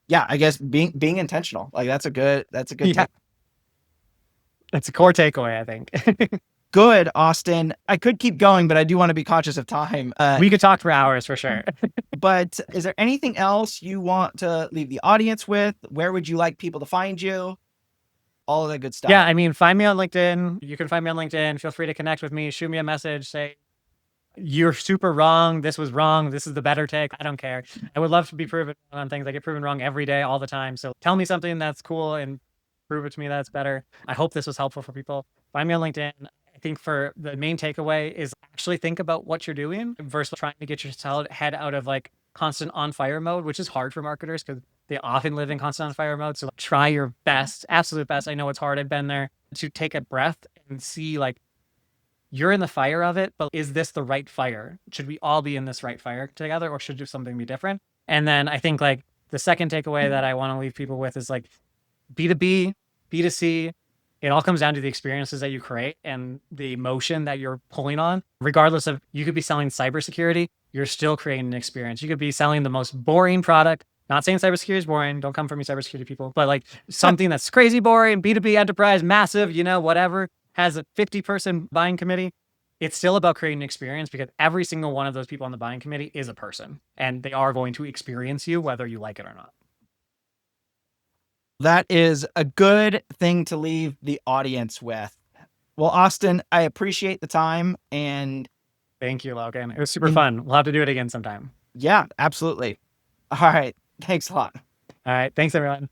Yeah, I guess being intentional, like that's a good Yeah. That's a core takeaway, I think. good, Austin. I could keep going, but I do want to be conscious of time. We could talk for hours for sure. But is there anything else you want to leave the audience with? Where would you like people to find you? All of that good stuff. Yeah, I mean, find me on LinkedIn. You can find me on LinkedIn. Feel free to connect with me. Shoot me a message. Say, you're super wrong. This was wrong. This is the better take. I don't care. I would love to be proven wrong on things. I get proven wrong every day, all the time. So tell me something that's cool and prove it to me that it's better. I hope this was helpful for people. Find me on LinkedIn. I think for the main takeaway is actually think about what you're doing versus trying to get your head out of like constant on fire mode, which is hard for marketers because they often live in constant on fire mode. So try your best, absolute best. I know it's hard. I've been there, to take a breath and see like, you're in the fire of it, but is this the right fire? Should we all be in this right fire together, or should something be different? And then I think like the second takeaway that I want to leave people with is like B2B, B2C, it all comes down to the experiences that you create and the emotion that you're pulling on. Regardless of, you could be selling cybersecurity, you're still creating an experience. You could be selling the most boring product. Not saying cybersecurity is boring. Don't come for me, cybersecurity people, but like something that's crazy boring, B2B enterprise, massive, whatever, has a 50-person buying committee. It's still about creating an experience because every single one of those people on the buying committee is a person and they are going to experience you whether you like it or not. That is a good thing to leave the audience with. Well, Austin, I appreciate the time and thank you, Logan. It was super fun. We'll have to do it again sometime. Yeah, absolutely. All right. Thanks a lot. All right. Thanks, everyone.